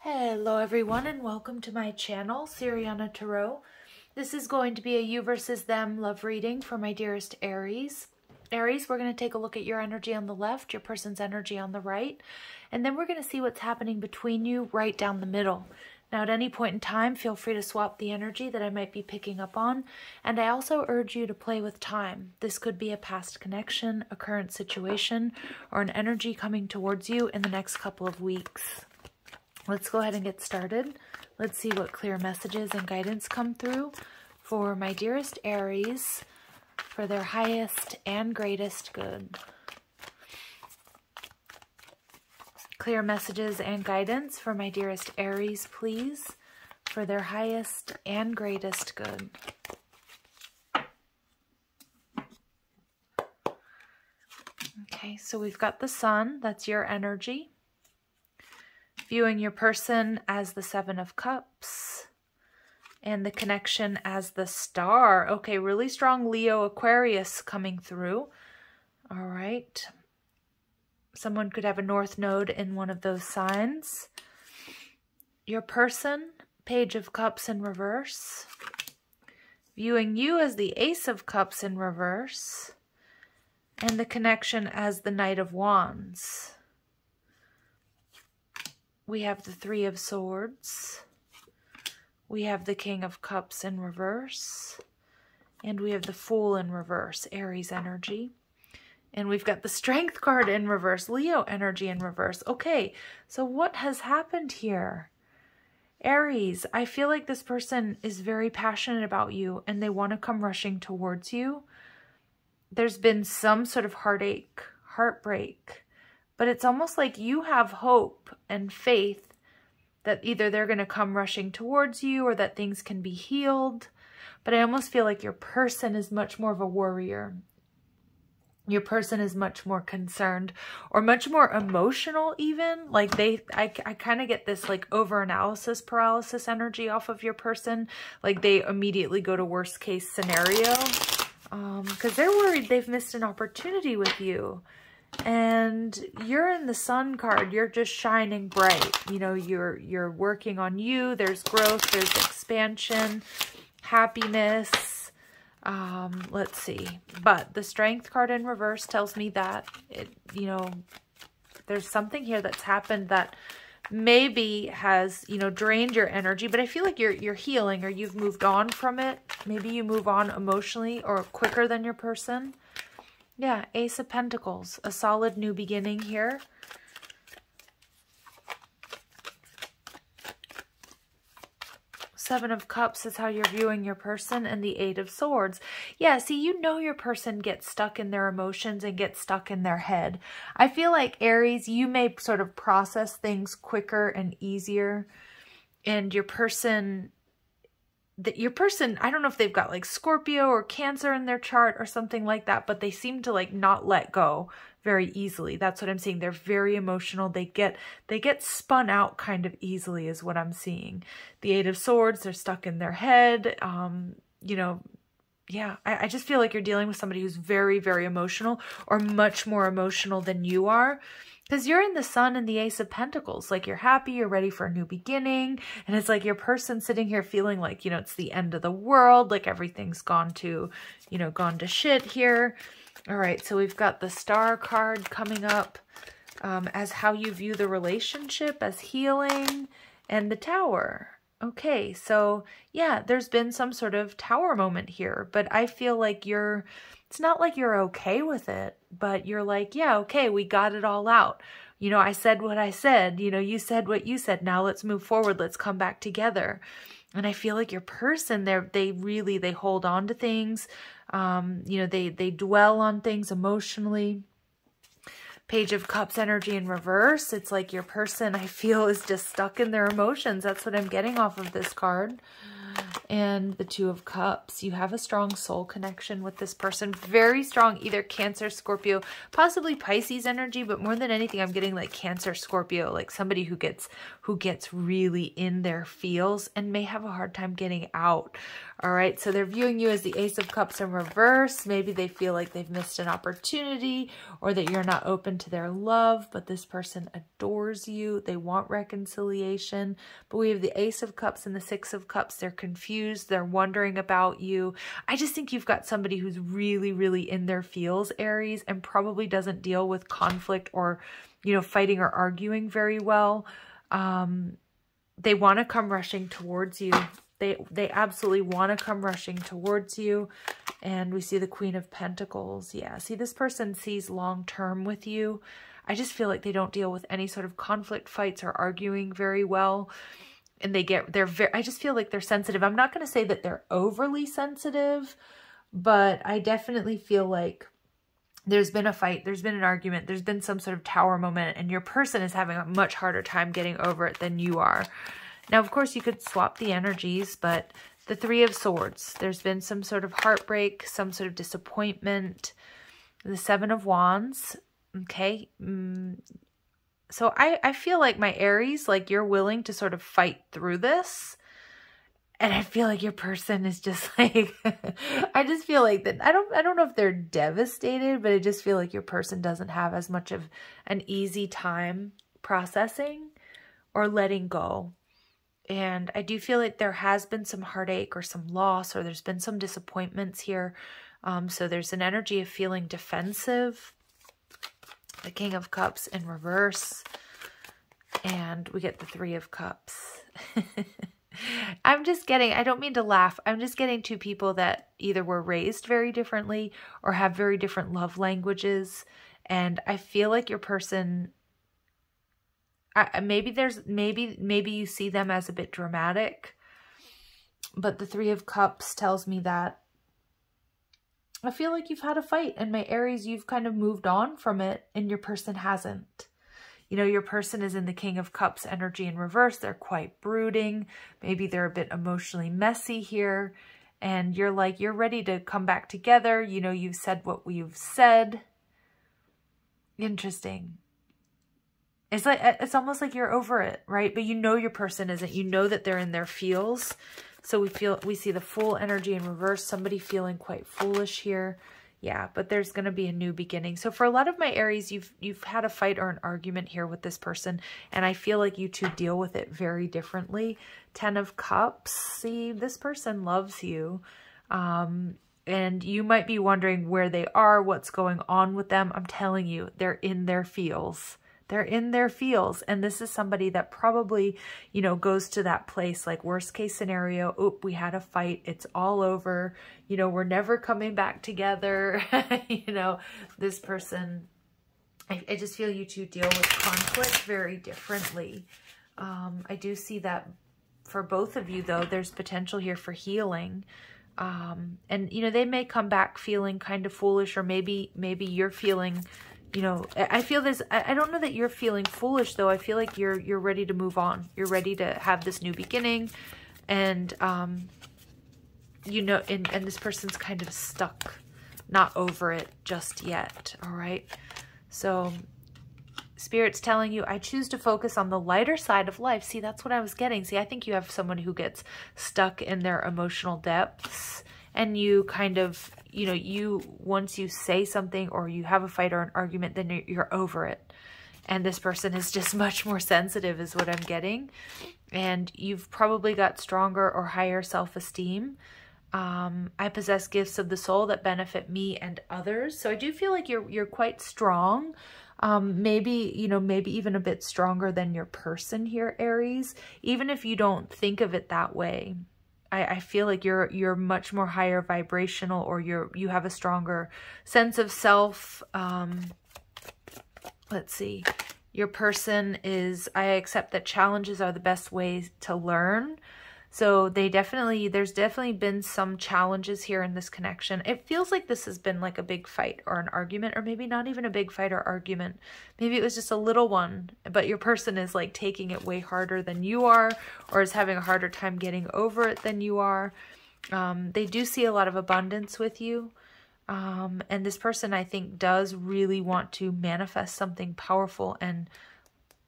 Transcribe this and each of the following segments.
Hello everyone and welcome to my channel, Siriana Tarot. This is going to be a you versus them love reading for my dearest Aries. Aries, we're going to take a look at your energy on the left, your person's energy on the right, and then we're going to see what's happening between you right down the middle. Now at any point in time, feel free to swap the energy that I might be picking up on, and I also urge you to play with time. This could be a past connection, a current situation, or an energy coming towards you in the next couple of weeks. Let's go ahead and get started. Let's see what clear messages and guidance come through for my dearest Aries for their highest and greatest good. Clear messages and guidance for my dearest Aries, please, for their highest and greatest good. Okay, so we've got the Sun, that's your energy. Viewing your person as the Seven of Cups and the connection as the Star. Okay, really strong Leo Aquarius coming through. All right. Someone could have a North Node in one of those signs. Your person, Page of Cups in reverse. Viewing you as the Ace of Cups in reverse. And the connection as the Knight of Wands. We have the Three of Swords. We have the King of Cups in reverse. And we have the Fool in reverse, Aries energy. And we've got the Strength card in reverse, Leo energy in reverse. Okay, so what has happened here? Aries, I feel like this person is very passionate about you and they want to come rushing towards you. There's been some sort of heartache, heartbreak. But it's almost like you have hope and faith that either they're going to come rushing towards you or that things can be healed. But I almost feel like your person is much more of a warrior. Your person is much more concerned or much more emotional even. Like I kind of get this like over-analysis paralysis energy off of your person. Like they immediately go to worst case scenario because they're worried they've missed an opportunity with you. And you're in the Sun card. You're just shining bright. You know, you're working on you. There's growth. There's expansion, happiness. Let's see. But the Strength card in reverse tells me that, you know, there's something here that's happened that maybe has, you know, drained your energy. But I feel like you're healing or you've moved on from it. Maybe you move on emotionally or quicker than your person. Yeah, Ace of Pentacles, a solid new beginning here. Seven of Cups is how you're viewing your person, and the Eight of Swords. Yeah, see, you know your person gets stuck in their emotions and gets stuck in their head. I feel like, Aries, you may sort of process things quicker and easier, and your person... I don't know if they've got like Scorpio or Cancer in their chart or something like that, but they seem to like not let go very easily. That's what I'm seeing. They're very emotional. They get spun out kind of easily is what I'm seeing. The Eight of Swords, they're stuck in their head. You know, yeah, I just feel like you're dealing with somebody who's very, very emotional or much more emotional than you are. Because you're in the Sun and the Ace of Pentacles. Like you're happy, you're ready for a new beginning. And it's like your person sitting here feeling like, you know, it's the end of the world. Like everything's gone to, you know, gone to shit here. All right, so we've got the Star card coming up as how you view the relationship, as healing, and the Tower. Okay, so yeah, there's been some sort of Tower moment here. But I feel like it's not like you're okay with it, but you're like, yeah, okay, we got it all out. You know, I said what I said, you know, you said what you said. Now let's move forward. Let's come back together. And I feel like your person, they hold on to things. You know, they dwell on things emotionally. Page of Cups energy in reverse. It's like your person, I feel, is just stuck in their emotions. That's what I'm getting off of this card. and the Two of Cups. You have a strong soul connection with this person. Very strong, either Cancer, Scorpio, possibly Pisces energy, but more than anything, I'm getting like Cancer, Scorpio, like somebody who gets really in their feels and may have a hard time getting out. All right, so they're viewing you as the Ace of Cups in reverse. Maybe they feel like they've missed an opportunity or that you're not open to their love, but this person adores you. They want reconciliation. But we have the Ace of Cups and the Six of Cups. They're confused. They're wondering about you. I just think you've got somebody who's really, really in their feels, Aries, and probably doesn't deal with conflict or, you know, fighting or arguing very well. They want to come rushing towards you. They absolutely want to come rushing towards you. And we see the Queen of Pentacles. Yeah, see, this person sees long-term with you. I just feel like they don't deal with any sort of conflict, fights, or arguing very well. And I just feel like they're sensitive. I'm not going to say that they're overly sensitive, but I definitely feel like there's been a fight, there's been an argument, there's been some sort of tower moment, and your person is having a much harder time getting over it than you are. Now, of course, you could swap the energies, but the Three of Swords, there's been some sort of heartbreak, some sort of disappointment. The Seven of Wands, okay. So I feel like my Aries, like you're willing to sort of fight through this. And I feel like your person is just like, I just feel like that, I don't know if they're devastated, but I just feel like your person doesn't have as much of an easy time processing or letting go. And I do feel like there has been some heartache or some loss, or there's been some disappointments here. So there's an energy of feeling defensive. The King of Cups in reverse. And we get the Three of Cups. I'm just getting, I don't mean to laugh, I'm just getting two people that either were raised very differently or have very different love languages. And I feel like your person, maybe you see them as a bit dramatic, but the Three of Cups tells me that I feel like you've had a fight, and my Aries, you've kind of moved on from it, and your person hasn't. You know, your person is in the King of Cups energy in reverse. They're quite brooding. Maybe they're a bit emotionally messy here. And you're like, you're ready to come back together. You know, you've said what you've said. Interesting. It's like, it's almost like you're over it, right? But you know your person isn't. You know that they're in their feels. So we see the Fool energy in reverse. Somebody feeling quite foolish here. Yeah, but there's going to be a new beginning. So for a lot of my Aries, you've had a fight or an argument here with this person, and I feel like you two deal with it very differently. 10 of Cups. See, this person loves you. And you might be wondering where they are, what's going on with them. I'm telling you, they're in their feels. They're in their feels. And this is somebody that probably, you know, goes to that place like worst case scenario. Oop, we had a fight. It's all over. You know, we're never coming back together. You know, this person, I just feel you two deal with conflict very differently. I do see that for both of you, though, there's potential here for healing. And, you know, they may come back feeling kind of foolish, or maybe you're feeling, you know, I feel this, I don't know that you're feeling foolish, though. I feel like you're ready to move on. You're ready to have this new beginning. And, you know, and this person's kind of stuck, not over it just yet. All right. So Spirit's telling you, I choose to focus on the lighter side of life. See, that's what I was getting. See, I think you have someone who gets stuck in their emotional depths, and you kind of, you know, once you say something or you have a fight or an argument, then you're over it. And this person is just much more sensitive is what I'm getting. And you've probably got stronger or higher self-esteem. I possess gifts of the soul that benefit me and others. So I do feel like you're quite strong. Maybe, you know, maybe even a bit stronger than your person here, Aries, even if you don't think of it that way. I feel like you're much more higher vibrational, or you have a stronger sense of self. Let's see. Your person is, I accept that challenges are the best ways to learn. So there's definitely been some challenges here in this connection. It feels like this has been like a big fight or an argument, or maybe not even a big fight or argument. Maybe it was just a little one, but your person is like taking it way harder than you are, or is having a harder time getting over it than you are. They do see a lot of abundance with you. And this person, I think, does really want to manifest something powerful and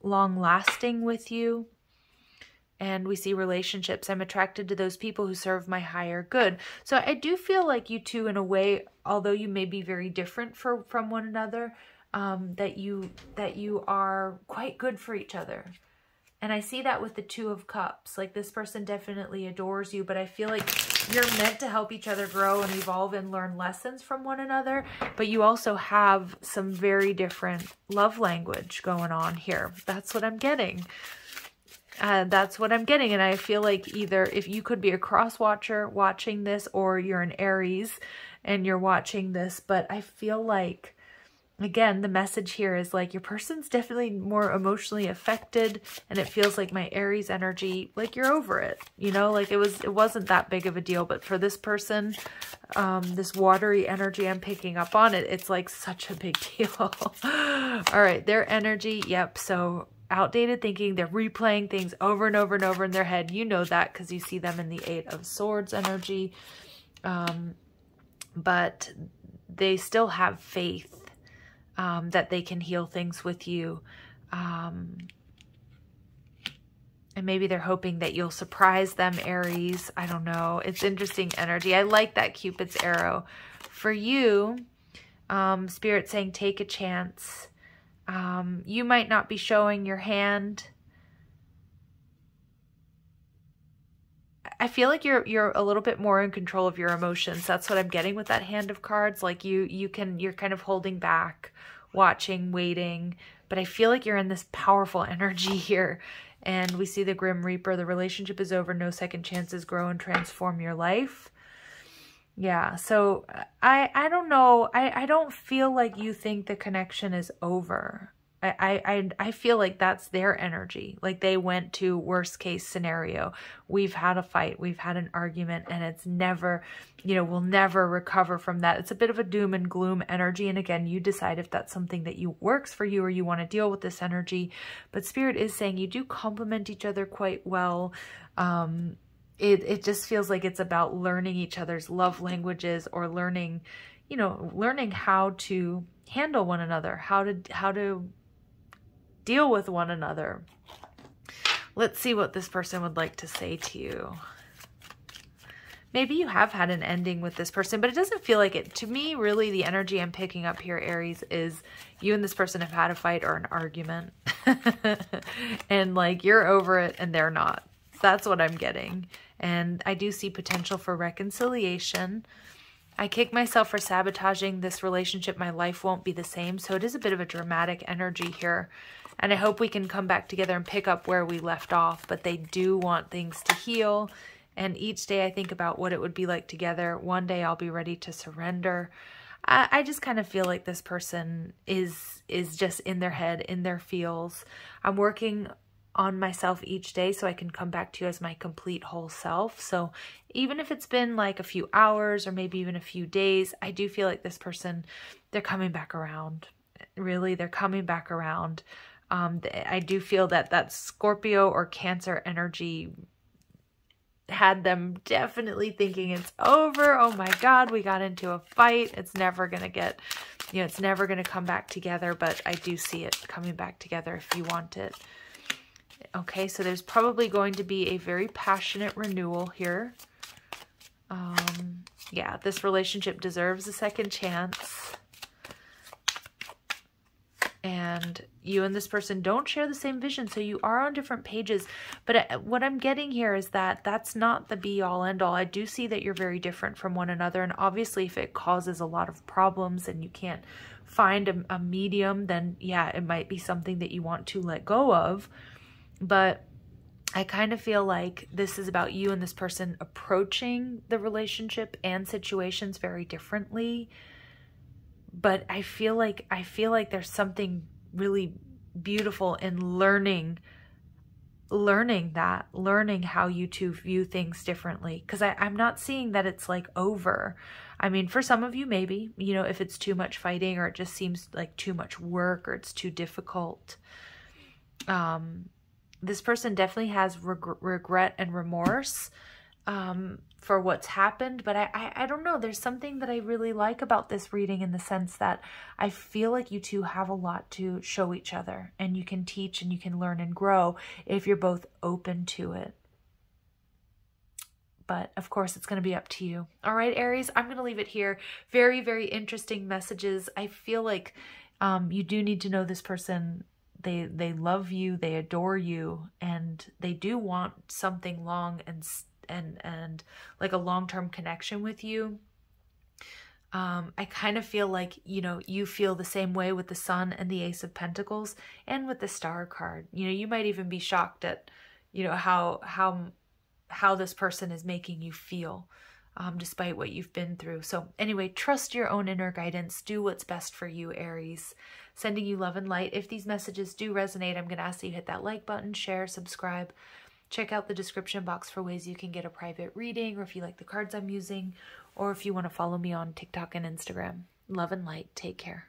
long-lasting with you. And we see relationships. I'm attracted to those people who serve my higher good. So I do feel like you two, in a way, although you may be very different from one another, that you are quite good for each other. And I see that with the Two of Cups. Like, this person definitely adores you, but I feel like you're meant to help each other grow and evolve and learn lessons from one another. But you also have some very different love language going on here. That's what I'm getting. That's what I'm getting. And I feel like either if you could be a cross watcher watching this, or you're an Aries and you're watching this, but I feel like, again, the message here is like your person's definitely more emotionally affected, and it feels like my Aries energy, like you're over it, you know, like it wasn't that big of a deal. But for this person, this watery energy I'm picking up on, it's like such a big deal. All right, their energy, yep. So outdated thinking, they're replaying things over and over and over in their head. You know that because you see them in the Eight of Swords energy. But they still have faith that they can heal things with you. And maybe they're hoping that you'll surprise them, Aries. I don't know. It's interesting energy. I like that Cupid's arrow. For you, Spirit saying take a chance. You might not be showing your hand. I feel like you're a little bit more in control of your emotions. That's what I'm getting with that hand of cards. Like you're kind of holding back, watching, waiting, but I feel like you're in this powerful energy here. And we see the Grim Reaper. The relationship is over. No second chances. Grow and transform your life. Yeah. So I don't know. I don't feel like you think the connection is over. I feel like that's their energy. Like they went to worst case scenario. We've had a fight, we've had an argument, and it's never, you know, we'll never recover from that. It's a bit of a doom and gloom energy. And again, you decide if that's something that works for you, or you want to deal with this energy. But Spirit is saying you do complement each other quite well. It just feels like it's about learning each other's love languages, or learning, you know, learning how to handle one another, how to deal with one another. Let's see what this person would like to say to you. Maybe you have had an ending with this person, but it doesn't feel like it. To me, really, the energy I'm picking up here, Aries, is you and this person have had a fight or an argument. And like you're over it and they're not. That's what I'm getting. And I do see potential for reconciliation. I kick myself for sabotaging this relationship. My life won't be the same. So it is a bit of a dramatic energy here. And I hope we can come back together and pick up where we left off. But they do want things to heal. And each day I think about what it would be like together. One day I'll be ready to surrender. I just kind of feel like this person is just in their head, in their feels. I'm working on myself each day so I can come back to you as my complete whole self. So even if it's been like a few hours or maybe even a few days, I do feel like this person, they're coming back around. Really, they're coming back around. I do feel that Scorpio or Cancer energy had them definitely thinking it's over. Oh my God, we got into a fight. It's never going to get, you know, it's never going to come back together, but I do see it coming back together if you want it. Okay, so there's probably going to be a very passionate renewal here. Yeah, this relationship deserves a second chance. And you and this person don't share the same vision, so you are on different pages. But what I'm getting here is that that's not the be-all, end-all. I do see that you're very different from one another, and obviously if it causes a lot of problems and you can't find a medium, then yeah, it might be something that you want to let go of. But I kind of feel like this is about you and this person approaching the relationship and situations very differently. But I feel like there's something really beautiful in learning learning how you two view things differently, because I'm not seeing that it's like over. I mean, for some of you, maybe, you know, if it's too much fighting or it just seems like too much work or it's too difficult. This person definitely has regret and remorse for what's happened, but I don't know. There's something that I really like about this reading, in the sense that I feel like you two have a lot to show each other, and you can teach and you can learn and grow if you're both open to it. But of course, it's going to be up to you. All right, Aries, I'm going to leave it here. Very, very interesting messages. I feel like you do need to know this person. They love you, they adore you, and they do want something long and like a long-term connection with you. I kind of feel like, you know, you feel the same way with the Sun and the Ace of Pentacles and with the Star card. You know, you might even be shocked at, you know, how this person is making you feel, despite what you've been through. So anyway, trust your own inner guidance. Do what's best for you, Aries. Sending you love and light. If these messages do resonate, I'm going to ask that you hit that like button, share, subscribe. Check out the description box for ways you can get a private reading, or if you like the cards I'm using, or if you want to follow me on TikTok and Instagram. Love and light. Take care.